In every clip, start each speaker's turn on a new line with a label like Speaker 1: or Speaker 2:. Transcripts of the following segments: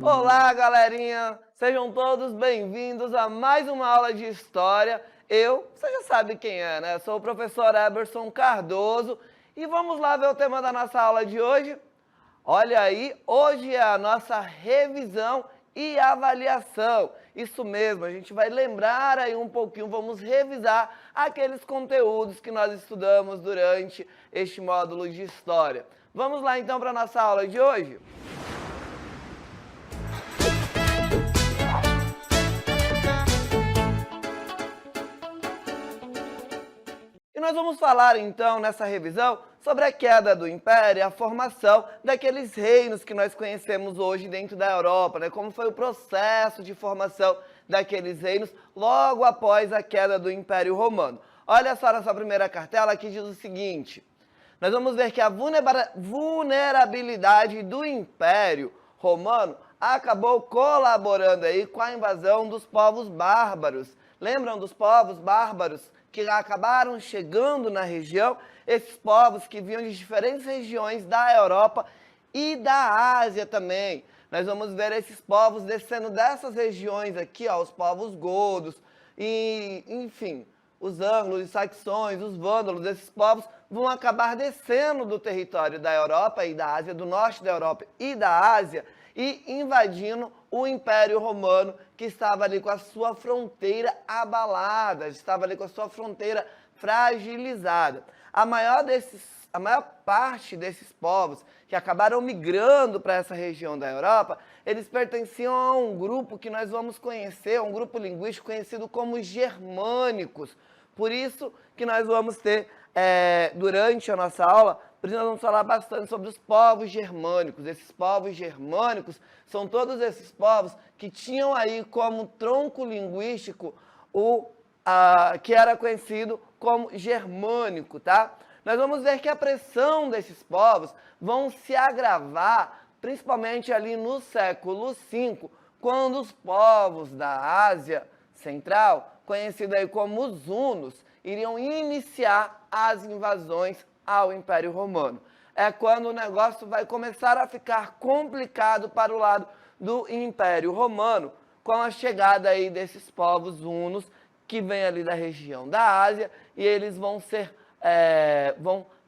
Speaker 1: Olá, galerinha! Sejam todos bem-vindos a mais uma aula de História. Você já sabe quem é, né? Sou o professor Eberson Cardoso e vamos lá ver o tema da nossa aula de hoje? Olha aí, hoje é a nossa revisão e avaliação. Isso mesmo, a gente vai lembrar aí um pouquinho, vamos revisar aqueles conteúdos que nós estudamos durante este módulo de História. Vamos lá então para a nossa aula de hoje? E nós vamos falar então nessa revisão sobre a queda do Império e a formação daqueles reinos que nós conhecemos hoje dentro da Europa, né? Como foi o processo de formação daqueles reinos logo após a queda do Império Romano. Olha só nessa primeira cartela que diz o seguinte: nós vamos ver que a vulnerabilidade do Império Romano acabou colaborando aí com a invasão dos povos bárbaros. Lembram dos povos bárbaros que acabaram chegando na região? Esses povos que vinham de diferentes regiões da Europa e da Ásia também. Nós vamos ver esses povos descendo dessas regiões aqui, ó, os povos godos, e, enfim, os ângulos, os saxões, os vândalos, esses povos vão acabar descendo do território da Europa e da Ásia, do norte da Europa e da Ásia, e invadindo o Império Romano, que estava ali com a sua fronteira abalada, estava ali com a sua fronteira fragilizada. A maior parte desses povos que acabaram migrando para essa região da Europa, eles pertenciam a um grupo que nós vamos conhecer, um grupo linguístico conhecido como germânicos. Por isso que nós vamos ter, durante a nossa aula, nós vamos falar bastante sobre os povos germânicos. Esses povos germânicos são todos esses povos que tinham aí como tronco linguístico que era conhecido como germânico, tá? Nós vamos ver que a pressão desses povos vão se agravar, principalmente ali no século V, quando os povos da Ásia Central, conhecidos aí como os hunos, iriam iniciar as invasões ao Império Romano. É quando o negócio vai começar a ficar complicado para o lado do Império Romano, com a chegada aí desses povos hunos que vêm ali da região da Ásia, e eles vão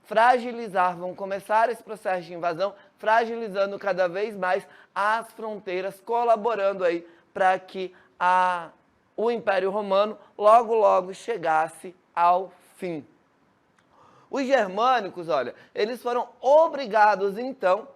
Speaker 1: fragilizar, vão começar esse processo de invasão, fragilizando cada vez mais as fronteiras, colaborando aí para que o Império Romano logo chegasse ao fim. Os germânicos, olha, eles foram obrigados, então,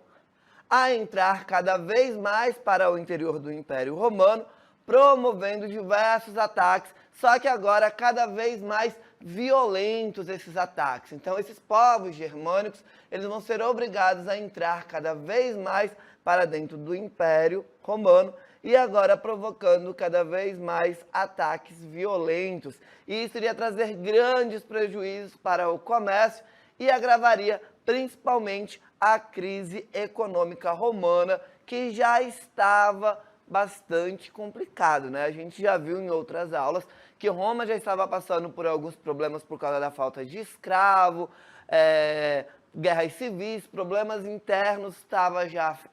Speaker 1: a entrar cada vez mais para o interior do Império Romano, promovendo diversos ataques, só que agora cada vez mais violentos esses ataques. Então, esses povos germânicos, eles vão ser obrigados a entrar cada vez mais para dentro do Império Romano, e agora provocando cada vez mais ataques violentos. E isso iria trazer grandes prejuízos para o comércio e agravaria principalmente a crise econômica romana, que já estava bastante complicado, né? A gente já viu em outras aulas que Roma já estava passando por alguns problemas por causa da falta de escravo, guerras civis, problemas internos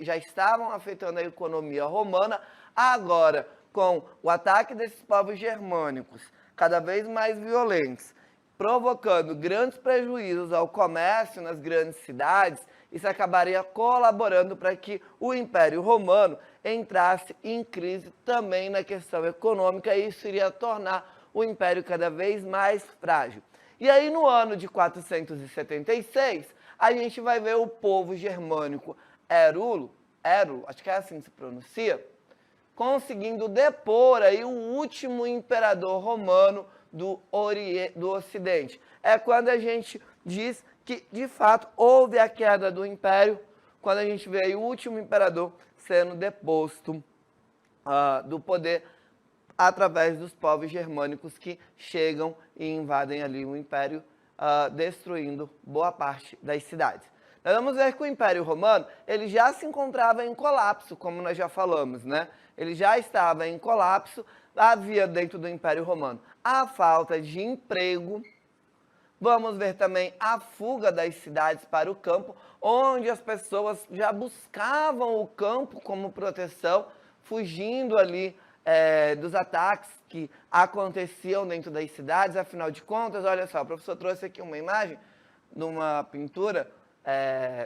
Speaker 1: já estavam afetando a economia romana. Agora, com o ataque desses povos germânicos cada vez mais violentos, provocando grandes prejuízos ao comércio nas grandes cidades, isso acabaria colaborando para que o Império Romano entrasse em crise também na questão econômica, e isso iria tornar o Império cada vez mais frágil. E aí, no ano de 476, a gente vai ver o povo germânico Érulo, acho que é assim que se pronuncia, conseguindo depor aí o último imperador romano do Ocidente. É quando a gente diz que, de fato, houve a queda do Império, quando a gente vê aí o último imperador sendo deposto do poder através dos povos germânicos que chegam e invadem ali o Império, destruindo boa parte das cidades. Nós vamos ver que o Império Romano, ele já se encontrava em colapso, como nós já falamos, né? Ele já estava em colapso havia dentro do Império Romano? A falta de emprego. Vamos ver também a fuga das cidades para o campo, onde as pessoas já buscavam o campo como proteção, fugindo ali dos ataques que aconteciam dentro das cidades. Afinal de contas, olha só, o professor trouxe aqui uma imagem de uma pintura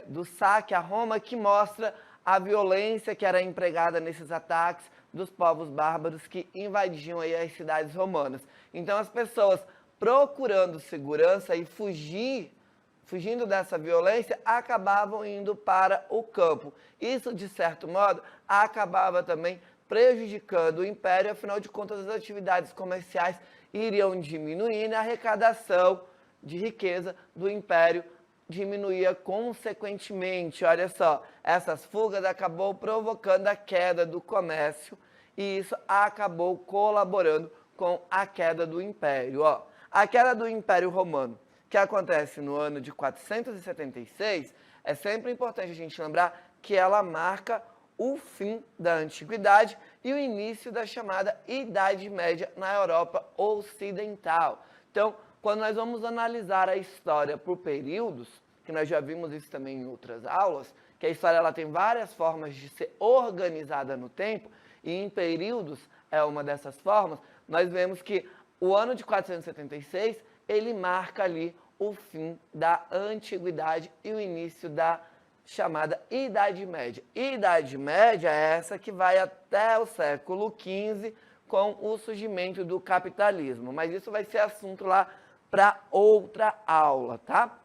Speaker 1: do saque a Roma, que mostra a violência que era empregada nesses ataques dos povos bárbaros que invadiam aí as cidades romanas. Então as pessoas procurando segurança e fugindo dessa violência, acabavam indo para o campo. Isso, de certo modo, acabava também prejudicando o império, afinal de contas as atividades comerciais iriam diminuindo e a arrecadação de riqueza do império diminuía consequentemente. Olha só, essas fugas acabou provocando a queda do comércio e isso acabou colaborando com a queda do império. Ó, a queda do Império Romano, que acontece no ano de 476, é sempre importante a gente lembrar que ela marca o fim da Antiguidade e o início da chamada Idade Média na Europa Ocidental. Então, quando nós vamos analisar a história por períodos, que nós já vimos isso também em outras aulas, que a história ela tem várias formas de ser organizada no tempo, e em períodos é uma dessas formas, nós vemos que o ano de 476, ele marca ali o fim da Antiguidade e o início da chamada Idade Média. Idade Média é essa que vai até o século XV com o surgimento do capitalismo, mas isso vai ser assunto lá para outra aula, tá?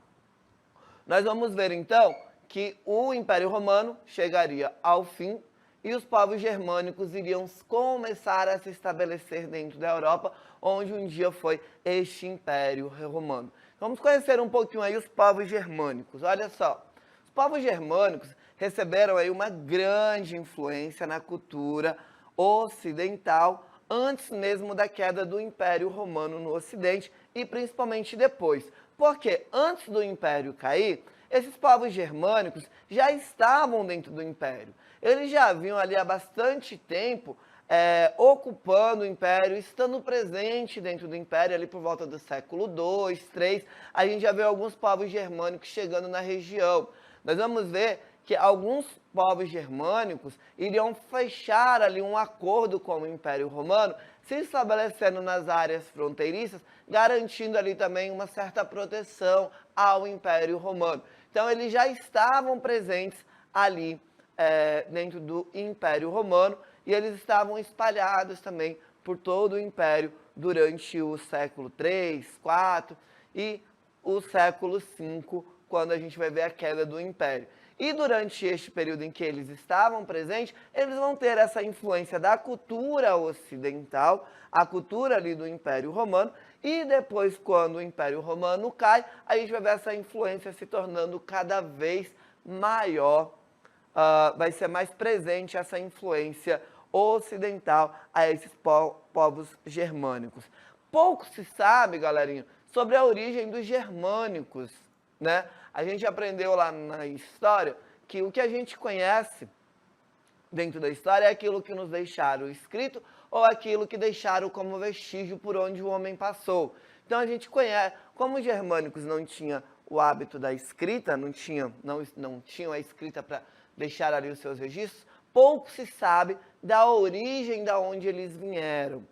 Speaker 1: Nós vamos ver então que o Império Romano chegaria ao fim e os povos germânicos iriam começar a se estabelecer dentro da Europa, onde um dia foi este Império Romano. Vamos conhecer um pouquinho aí os povos germânicos. Olha só, os povos germânicos receberam aí uma grande influência na cultura ocidental antes mesmo da queda do Império Romano no Ocidente e principalmente depois. Porque antes do Império cair, esses povos germânicos já estavam dentro do Império. Eles já vinham ali há bastante tempo ocupando o Império, estando presente dentro do Império, ali por volta do século II, III, a gente já vê alguns povos germânicos chegando na região. Nós vamos ver que alguns povos germânicos iriam fechar ali um acordo com o Império Romano, se estabelecendo nas áreas fronteiriças, garantindo ali também uma certa proteção ao Império Romano. Então, eles já estavam presentes ali dentro do Império Romano e eles estavam espalhados também por todo o Império durante o século III, IV e o século V, quando a gente vai ver a queda do Império. E durante este período em que eles estavam presentes, eles vão ter essa influência da cultura ocidental, a cultura ali do Império Romano, e depois, quando o Império Romano cai, a gente vai ver essa influência se tornando cada vez maior, vai ser mais presente essa influência ocidental a esses povos germânicos. Pouco se sabe, galerinha, sobre a origem dos germânicos, né? A gente aprendeu lá na história que o que a gente conhece dentro da história é aquilo que nos deixaram escrito ou aquilo que deixaram como vestígio por onde o homem passou. Então a gente conhece, como os germânicos não tinham o hábito da escrita, não tinham a escrita para deixar ali os seus registros, pouco se sabe da origem da onde eles vieram.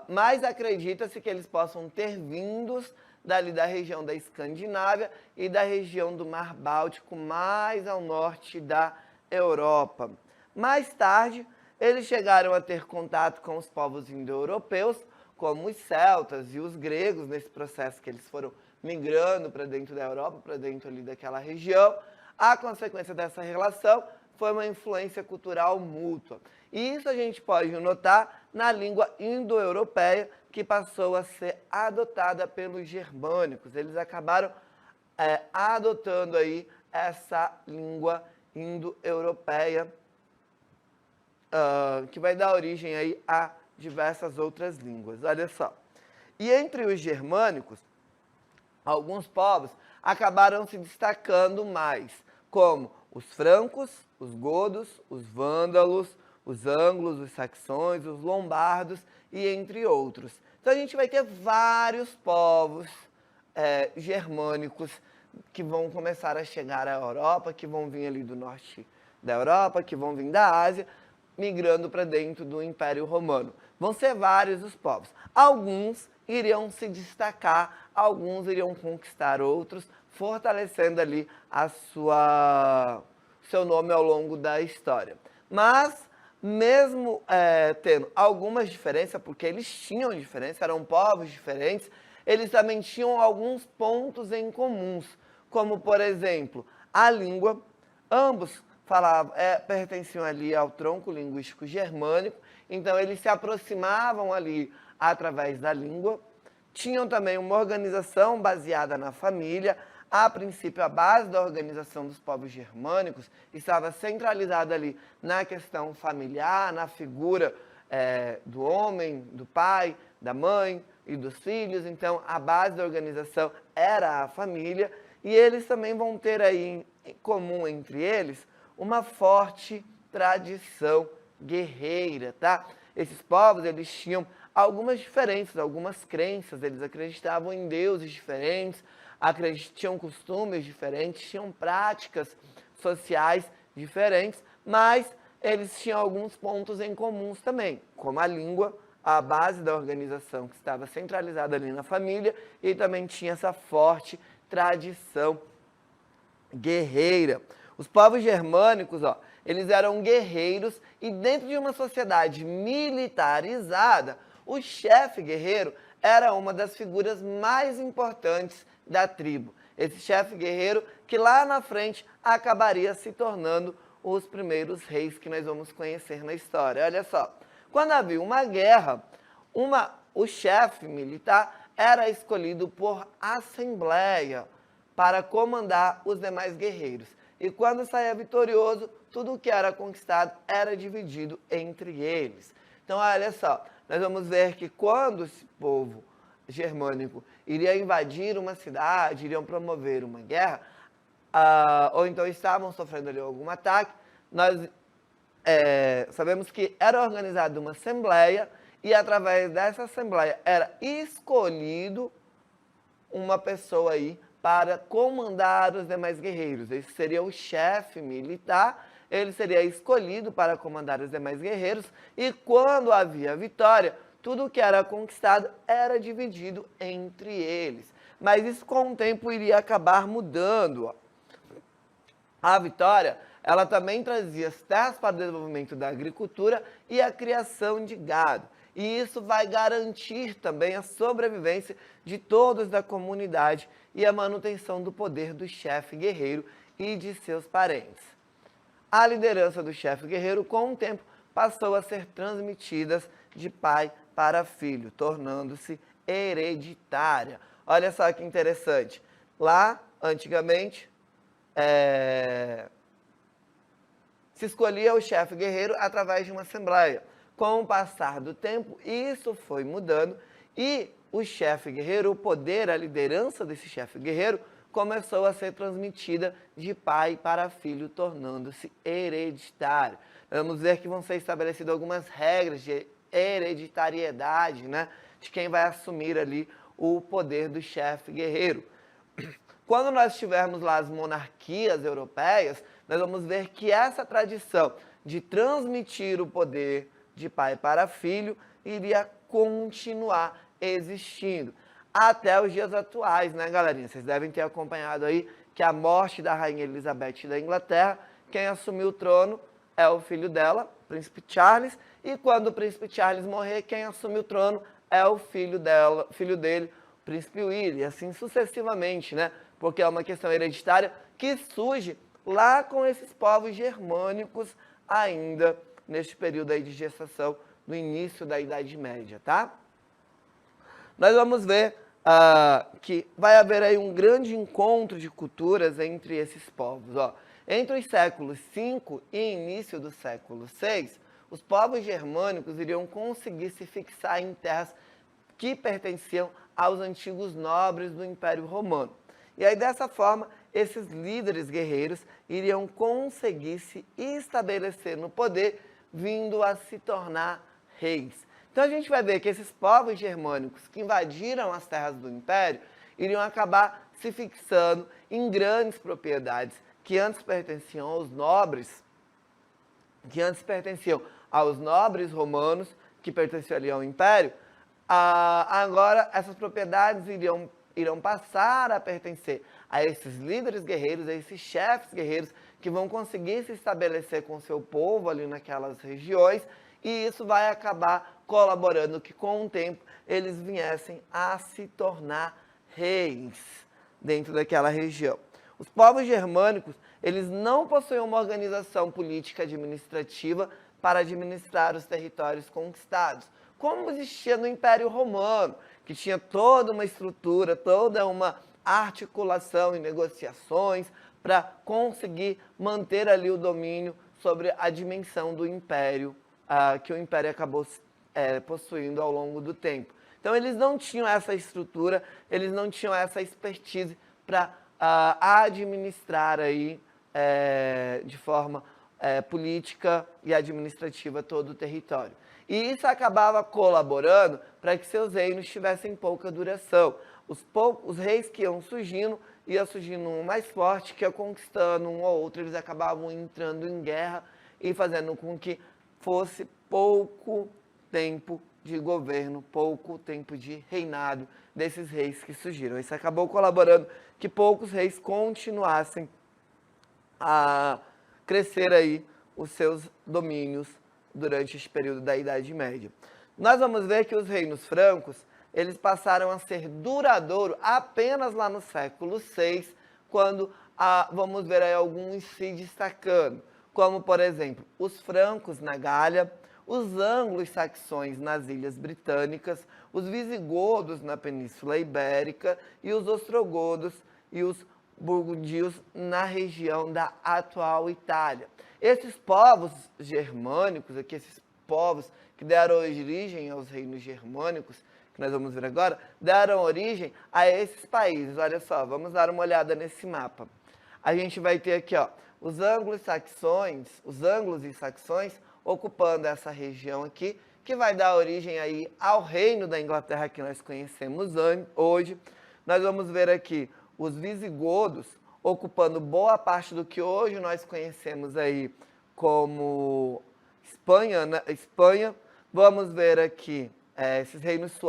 Speaker 1: Mas acredita-se que eles possam ter vindos dali da região da Escandinávia e da região do Mar Báltico, mais ao norte da Europa. Mais tarde, eles chegaram a ter contato com os povos indo-europeus, como os celtas e os gregos, nesse processo que eles foram migrando para dentro da Europa, para dentro ali daquela região. A consequência dessa relação foi uma influência cultural mútua. E isso a gente pode notar na língua indo-europeia, que passou a ser adotada pelos germânicos. Eles acabaram adotando aí essa língua indo-europeia, que vai dar origem aí a diversas outras línguas. Olha só. E entre os germânicos, alguns povos acabaram se destacando mais, como os francos, os godos, os vândalos, os ânglos, os saxões, os lombardos e entre outros. Então a gente vai ter vários povos germânicos que vão começar a chegar à Europa, que vão vir ali do norte da Europa, que vão vir da Ásia, migrando para dentro do Império Romano. Vão ser vários os povos. Alguns iriam se destacar, alguns iriam conquistar outros, fortalecendo ali seu nome ao longo da história. Mas, mesmo tendo algumas diferenças, porque eles tinham diferença, eram povos diferentes, eles também tinham alguns pontos em comuns, como, por exemplo, a língua. Ambos pertenciam ali ao tronco linguístico germânico, então eles se aproximavam ali através da língua. Tinham também uma organização baseada na família. A princípio, a base da organização dos povos germânicos estava centralizada ali na questão familiar, na figura do homem, do pai, da mãe e dos filhos. Então, a base da organização era a família. E eles também vão ter aí em comum entre eles uma forte tradição guerreira, tá? Esses povos, eles tinham algumas diferenças, algumas crenças, eles acreditavam em deuses diferentes, tinham costumes diferentes, tinham práticas sociais diferentes, mas eles tinham alguns pontos em comuns também, como a língua, a base da organização que estava centralizada ali na família, e também tinha essa forte tradição guerreira. Os povos germânicos, eles eram guerreiros, e dentro de uma sociedade militarizada, o chefe guerreiro era uma das figuras mais importantes da tribo. Esse chefe guerreiro que lá na frente acabaria se tornando os primeiros reis que nós vamos conhecer na história. Olha só, quando havia uma guerra, o chefe militar era escolhido por assembleia para comandar os demais guerreiros. E quando saía vitorioso, tudo o que era conquistado era dividido entre eles. Então, olha só, nós vamos ver que quando esse povo germânico iria invadir uma cidade, iriam promover uma guerra, ou então estavam sofrendo ali algum ataque, nós sabemos que era organizada uma assembleia, e através dessa assembleia era escolhido uma pessoa aí para comandar os demais guerreiros. Esse seria o chefe militar, ele seria escolhido para comandar os demais guerreiros, e quando havia vitória, tudo que era conquistado era dividido entre eles. Mas isso com o tempo iria acabar mudando. A vitória, ela também trazia as terras para o desenvolvimento da agricultura e a criação de gado. E isso vai garantir também a sobrevivência de todos da comunidade e a manutenção do poder do chefe guerreiro e de seus parentes. A liderança do chefe guerreiro, com o tempo, passou a ser transmitida de pai para filho, tornando-se hereditária. Olha só que interessante. Lá, antigamente, se escolhia o chefe guerreiro através de uma assembleia. Com o passar do tempo, isso foi mudando, e o chefe guerreiro, o poder, a liderança desse chefe guerreiro, começou a ser transmitida de pai para filho, tornando-se hereditário. Vamos ver que vão ser estabelecidas algumas regras de hereditariedade, né, de quem vai assumir ali o poder do chefe guerreiro. Quando nós tivermos lá as monarquias europeias, nós vamos ver que essa tradição de transmitir o poder de pai para filho iria continuar existindo até os dias atuais, né, galerinha? Vocês devem ter acompanhado aí que a morte da rainha Elizabeth da Inglaterra, quem assumiu o trono é o filho dela, Príncipe Charles, e quando o Príncipe Charles morrer, quem assume o trono é o filho dele, o Príncipe William, e assim sucessivamente, né? Porque é uma questão hereditária que surge lá com esses povos germânicos ainda neste período aí de gestação do início da Idade Média, tá? Nós vamos ver que vai haver aí um grande encontro de culturas entre esses povos. Entre os séculos V e início do século VI, os povos germânicos iriam conseguir se fixar em terras que pertenciam aos antigos nobres do Império Romano. E aí, dessa forma, esses líderes guerreiros iriam conseguir se estabelecer no poder, vindo a se tornar reis. Então a gente vai ver que esses povos germânicos que invadiram as terras do Império iriam acabar se fixando em grandes propriedades que antes pertenciam aos nobres, romanos, que pertenciam ali ao Império. Agora essas propriedades irão passar a pertencer a esses líderes guerreiros, a esses chefes guerreiros que vão conseguir se estabelecer com o seu povo ali naquelas regiões, e isso vai acabar colaborando que com o tempo eles viessem a se tornar reis dentro daquela região. Os povos germânicos, eles não possuíam uma organização política administrativa para administrar os territórios conquistados, como existia no Império Romano, que tinha toda uma estrutura, toda uma articulação e negociações para conseguir manter ali o domínio sobre a dimensão do Império, que o Império acabou possuindo ao longo do tempo. Então eles não tinham essa estrutura, eles não tinham essa expertise para administrar aí, de forma política e administrativa todo o território. E isso acabava colaborando para que seus reinos tivessem pouca duração. Os reis que iam surgindo um mais forte, que ia conquistando um ou outro, eles acabavam entrando em guerra e fazendo com que fosse pouco tempo de governo, pouco tempo de reinado desses reis que surgiram. Isso acabou colaborando que poucos reis continuassem a crescer aí os seus domínios durante este período da Idade Média. Nós vamos ver que os reinos francos, eles passaram a ser duradouros apenas lá no século VI, quando vamos ver aí alguns se destacando, como, por exemplo, os francos na Gália, os anglo-saxões nas Ilhas Britânicas, os visigodos na Península Ibérica e os ostrogodos e os burgundios na região da atual Itália. Esses povos germânicos, aqui, esses povos que deram origem aos reinos germânicos, que nós vamos ver agora, deram origem a esses países. Olha só, vamos dar uma olhada nesse mapa. A gente vai ter aqui, ó, os anglos e saxões ocupando essa região aqui, que vai dar origem aí ao reino da Inglaterra que nós conhecemos hoje. Nós vamos ver aqui os visigodos ocupando boa parte do que hoje nós conhecemos aí como Espanha, né? Vamos ver aqui esses reinos dos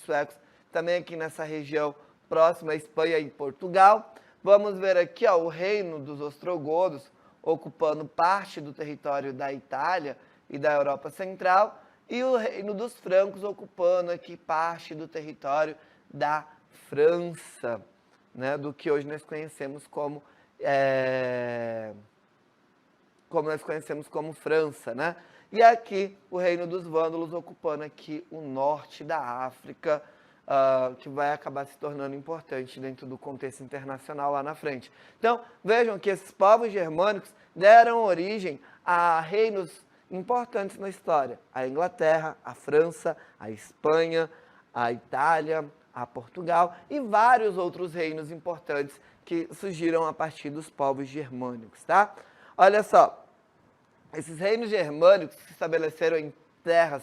Speaker 1: suecos, também aqui nessa região próxima à Espanha e Portugal. Vamos ver aqui, ó, o reino dos ostrogodos ocupando parte do território da Itália e da Europa Central, e o reino dos francos ocupando aqui parte do território da França, né, do que hoje nós conhecemos como França, né? E aqui o reino dos vândalos ocupando aqui o norte da África, que vai acabar se tornando importante dentro do contexto internacional lá na frente. Então, vejam que esses povos germânicos deram origem a reinos importantes na história: a Inglaterra, a França, a Espanha, a Itália, a Portugal e vários outros reinos importantes que surgiram a partir dos povos germânicos, tá? Olha só, esses reinos germânicos que se estabeleceram em terras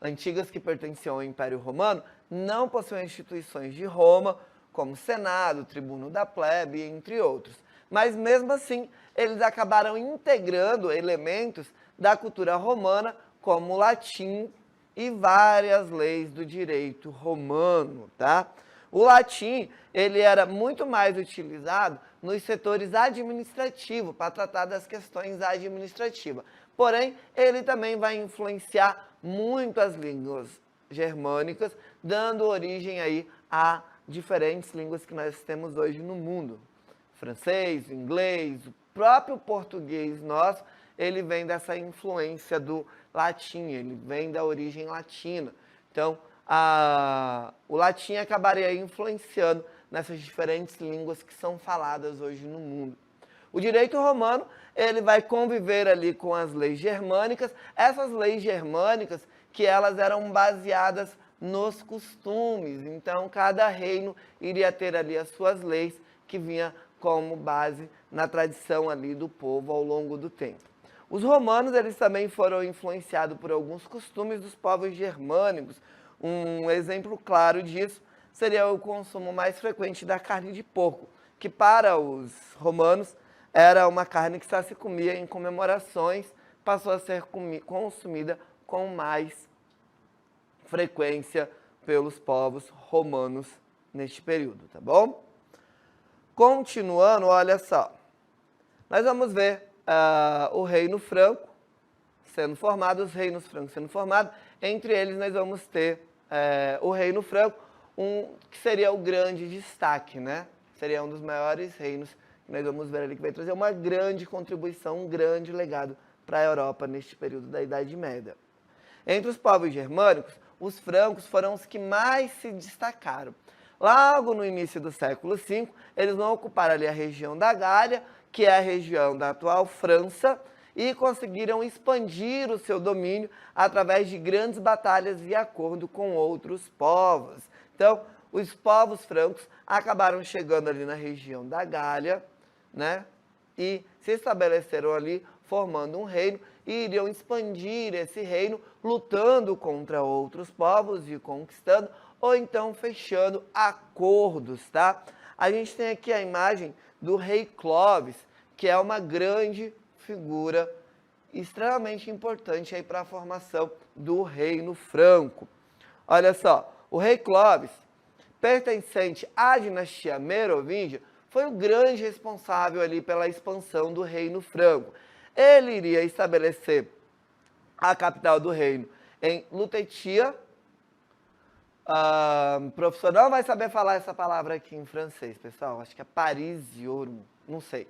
Speaker 1: antigas que pertenciam ao Império Romano não possuíam instituições de Roma, como Senado, Tribuno da Plebe, entre outros. Mas mesmo assim, eles acabaram integrando elementos da cultura romana, como o latim e várias leis do direito romano, tá? O latim, ele era muito mais utilizado nos setores administrativos, para tratar das questões administrativas. Porém, ele também vai influenciar muito as línguas germânicas, dando origem aí a diferentes línguas que nós temos hoje no mundo. Francês, inglês, o próprio português nosso, ele vem dessa influência do latim, ele vem da origem latina. Então, o latim acabaria influenciando nessas diferentes línguas que são faladas hoje no mundo. O direito romano, ele vai conviver ali com as leis germânicas, essas leis germânicas que elas eram baseadas nos costumes. Então, cada reino iria ter ali as suas leis que vinha como base na tradição ali do povo ao longo do tempo. Os romanos, eles também foram influenciados por alguns costumes dos povos germânicos. Um exemplo claro disso seria o consumo mais frequente da carne de porco, que para os romanos era uma carne que só se comia em comemorações, passou a ser consumida com mais frequência pelos povos romanos neste período, tá bom? Continuando, olha só, nós vamos ver o Reino Franco sendo formado, os reinos francos sendo formados. Entre eles nós vamos ter o Reino Franco, que seria o grande destaque, né? Seria um dos maiores reinos que nós vamos ver ali, que vai trazer uma grande contribuição, um grande legado para a Europa neste período da Idade Média. Entre os povos germânicos, os francos foram os que mais se destacaram. Logo no início do século V, eles vão ocupar ali a região da Gália, que é a região da atual França, e conseguiram expandir o seu domínio através de grandes batalhas e acordo com outros povos. Então, os povos francos acabaram chegando ali na região da Gália, né? E se estabeleceram ali, formando um reino, e iriam expandir esse reino, lutando contra outros povos e conquistando, ou então fechando acordos, tá? A gente tem aqui a imagem do rei Clovis, que é uma grande figura extremamente importante aí para a formação do reino franco. Olha só, o rei Clovis, pertencente à dinastia merovingia, foi o grande responsável ali pela expansão do reino franco. Ele iria estabelecer a capital do reino em Lutetia. O professor não vai saber falar essa palavra aqui em francês, pessoal. Acho que é Paris-Iorum, não sei.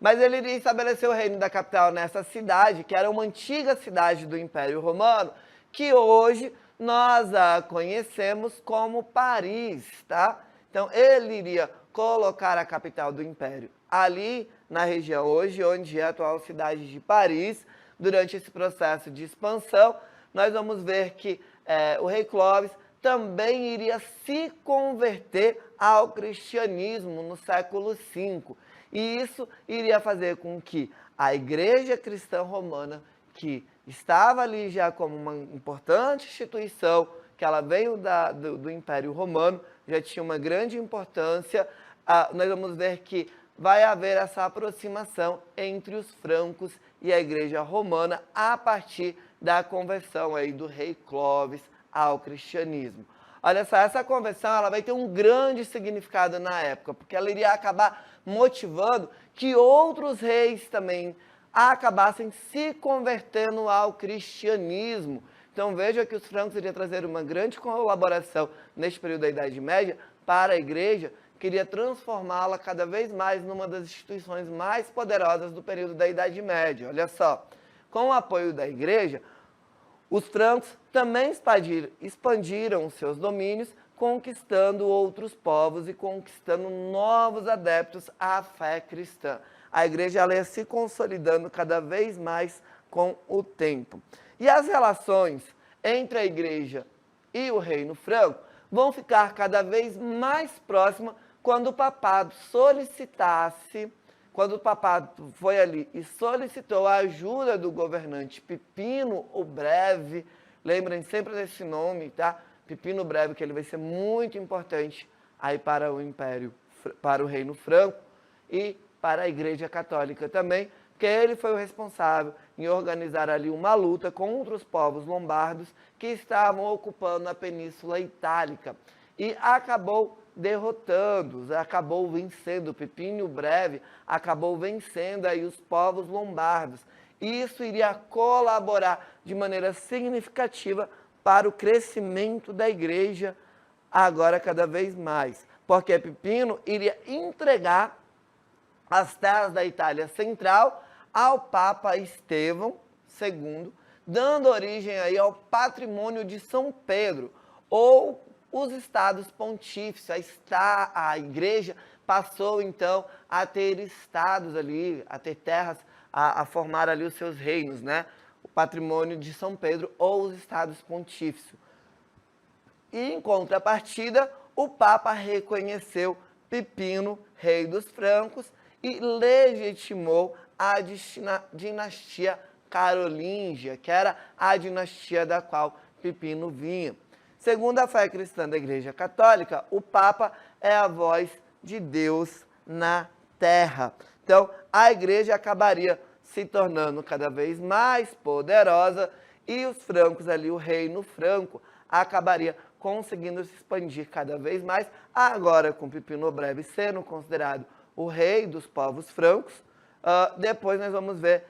Speaker 1: Mas ele iria estabelecer o reino da capital nessa cidade, que era uma antiga cidade do Império Romano, que hoje nós a conhecemos como Paris, tá? Então, ele iria colocar a capital do Império ali na região hoje, onde é a atual cidade de Paris. Durante esse processo de expansão, nós vamos ver que o rei Clovis também iria se converter ao cristianismo no século V. E isso iria fazer com que a Igreja Cristã Romana, que estava ali já como uma importante instituição, que ela veio do Império Romano, já tinha uma grande importância, nós vamos ver que vai haver essa aproximação entre os francos e a Igreja Romana a partir da conversão aí do rei Clovis ao cristianismo. Olha só, essa conversão ela vai ter um grande significado na época, porque ela iria acabar motivando que outros reis também acabassem se convertendo ao cristianismo. Então veja que os francos iriam trazer uma grande colaboração neste período da Idade Média para a igreja, que iria transformá-la cada vez mais numa das instituições mais poderosas do período da Idade Média. Olha só, com o apoio da igreja, os francos também expandiram seus domínios, conquistando outros povos e conquistando novos adeptos à fé cristã. A igreja ela ia se consolidando cada vez mais com o tempo. E as relações entre a igreja e o reino franco vão ficar cada vez mais próximas quando o papado quando o papado foi ali e solicitou a ajuda do governante Pipino o Breve. Lembrem sempre desse nome, tá? Pipino Breve, que ele vai ser muito importante aí para o Império, para o Reino Franco e para a Igreja Católica também, porque ele foi o responsável em organizar ali uma luta contra os povos lombardos que estavam ocupando a Península Itálica e acabou derrotando-os, acabou vencendo, Pipino Breve acabou vencendo aí os povos lombardos. E isso iria colaborar de maneira significativa para o crescimento da igreja agora cada vez mais, porque Pipino iria entregar as terras da Itália Central ao Papa Estevão II, dando origem aí ao patrimônio de São Pedro, ou os estados pontífices. A igreja passou então a ter estados ali, a ter terras, a formar ali os seus reinos, né? O patrimônio de São Pedro ou os estados pontífices. E em contrapartida, o Papa reconheceu Pipino, rei dos francos, e legitimou a dinastia carolíngia, que era a dinastia da qual Pipino vinha. Segundo a fé cristã da Igreja Católica, o Papa é a voz de Deus na terra. Então, a Igreja acabaria se tornando cada vez mais poderosa e os francos ali, o reino franco, acabaria conseguindo se expandir cada vez mais, agora com Pipino Breve sendo considerado o rei dos povos francos. Depois nós vamos ver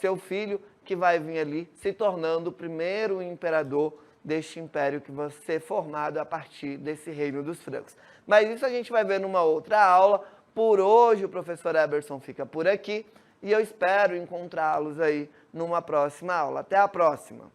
Speaker 1: seu filho, que vai vir ali se tornando o primeiro imperador deste império que vai ser formado a partir desse reino dos francos. Mas isso a gente vai ver numa outra aula. Por hoje o professor Eberson fica por aqui e eu espero encontrá-los aí numa próxima aula. Até a próxima!